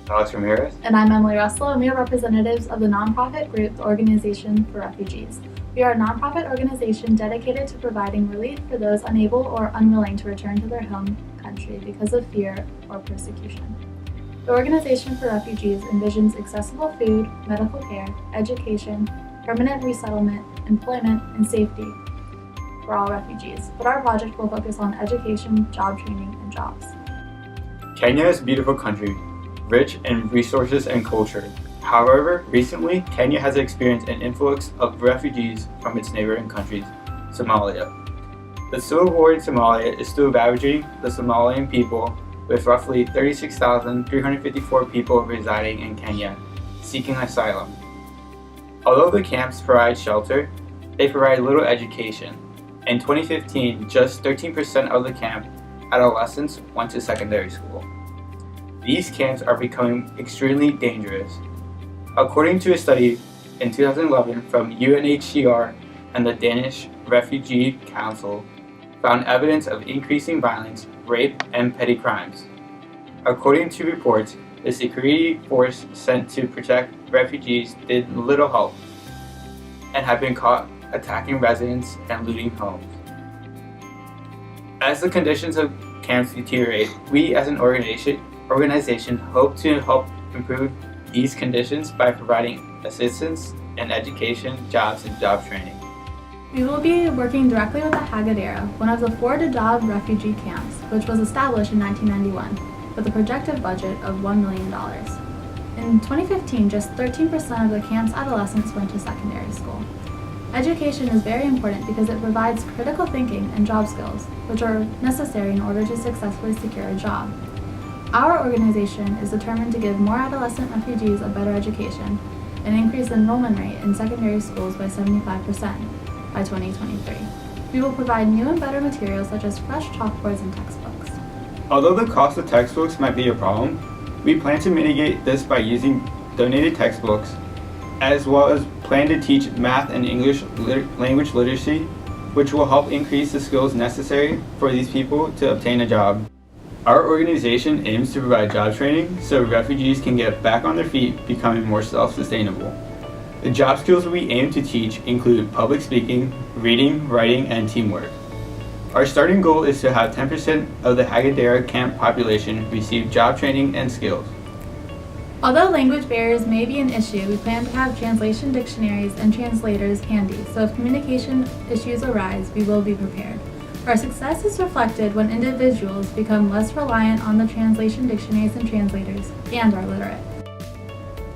Alex Ramirez. And I'm Emily Russell, and we are representatives of the nonprofit group, the Organization for Refugees. We are a nonprofit organization dedicated to providing relief for those unable or unwilling to return to their home country because of fear or persecution. The Organization for Refugees envisions accessible food, medical care, education, permanent resettlement, employment, and safety for all refugees, but our project will focus on education, job training, and jobs. Kenya is a beautiful country, rich in resources and culture. However, recently, Kenya has experienced an influx of refugees from its neighboring countries, Somalia. The civil war in Somalia is still ravaging the Somalian people, with roughly 36,354 people residing in Kenya, seeking asylum. Although the camps provide shelter, they provide little education. In 2015, just 13% of the camp adolescents went to secondary school. These camps are becoming extremely dangerous. According to a study in 2011 from UNHCR and the Danish Refugee Council, found evidence of increasing violence, rape, and petty crimes. According to reports, the security force sent to protect refugees did little help and have been caught attacking residents and looting homes. As the conditions of camps deteriorate, we as an organization hope to help improve these conditions by providing assistance in education, jobs, and job training. We will be working directly with the Hagadera, one of the 4 Dadaab refugee camps, which was established in 1991, with a projected budget of $1 million. In 2015, just 13% of the camp's adolescents went to secondary school. Education is very important because it provides critical thinking and job skills, which are necessary in order to successfully secure a job. Our organization is determined to give more adolescent refugees a better education and increase the enrollment rate in secondary schools by 75% by 2023. We will provide new and better materials such as fresh chalkboards and textbooks. Although the cost of textbooks might be a problem, we plan to mitigate this by using donated textbooks, as well as plan to teach math and English language literacy, which will help increase the skills necessary for these people to obtain a job. Our organization aims to provide job training so refugees can get back on their feet, becoming more self-sustainable. The job skills we aim to teach include public speaking, reading, writing, and teamwork. Our starting goal is to have 10% of the Hagadera camp population receive job training and skills. Although language barriers may be an issue, we plan to have translation dictionaries and translators handy, so if communication issues arise, we will be prepared. Our success is reflected when individuals become less reliant on the translation dictionaries and translators, and are literate.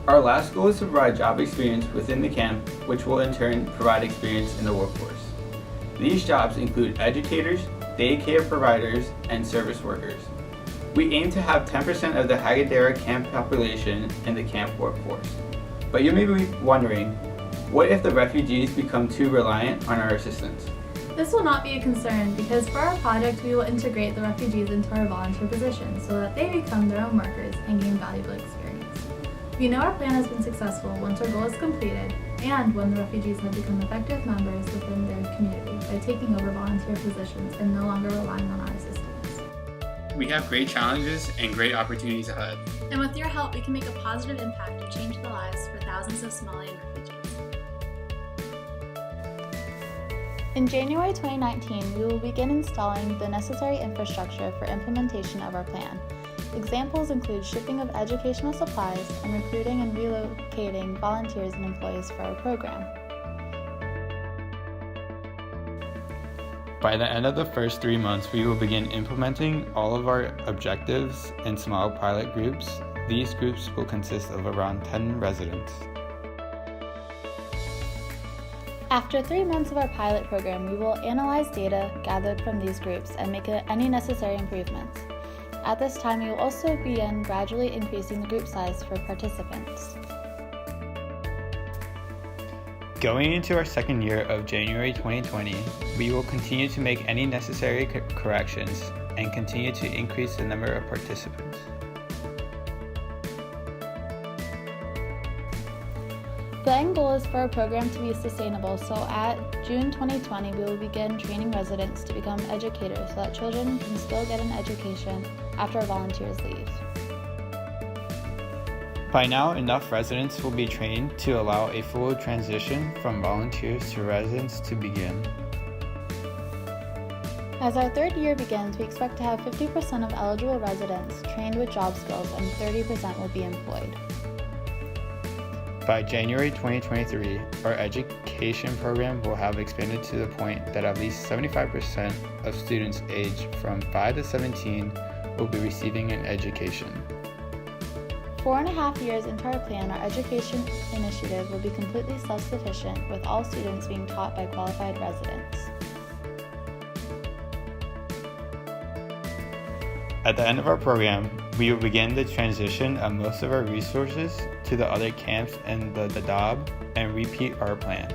Our last goal is to provide job experience within the camp, which will in turn provide experience in the workforce. These jobs include educators, daycare providers, and service workers. We aim to have 10% of the Hagadera camp population in the camp workforce. But you may be wondering, what if the refugees become too reliant on our assistance? This will not be a concern because for our project we will integrate the refugees into our volunteer positions so that they become their own workers and gain valuable experience. We know our plan has been successful once our goal is completed and when the refugees have become effective members within their community by taking over volunteer positions and no longer relying on our assistance. We have great challenges and great opportunities ahead. And with your help, we can make a positive impact and change the lives for thousands of Somalian refugees. In January 2019, we will begin installing the necessary infrastructure for implementation of our plan. Examples include shipping of educational supplies and recruiting and relocating volunteers and employees for our program. By the end of the first 3 months, we will begin implementing all of our objectives in small pilot groups. These groups will consist of around 10 residents. After 3 months of our pilot program, we will analyze data gathered from these groups and make any necessary improvements. At this time, we will also begin gradually increasing the group size for participants. Going into our second year of January 2020, we will continue to make any necessary corrections and continue to increase the number of participants. The end goal is for our program to be sustainable, so at June 2020, we will begin training residents to become educators so that children can still get an education after our volunteers leave. By now, enough residents will be trained to allow a full transition from volunteers to residents to begin. As our third year begins, we expect to have 50% of eligible residents trained with job skills and 30% will be employed. By January 2023, our education program will have expanded to the point that at least 75% of students aged from 5 to 17 will be receiving an education. 4.5 years into our plan, our education initiative will be completely self-sufficient, with all students being taught by qualified residents. At the end of our program, we will begin the transition of most of our resources to the other camps in the Dadaab and repeat our plan.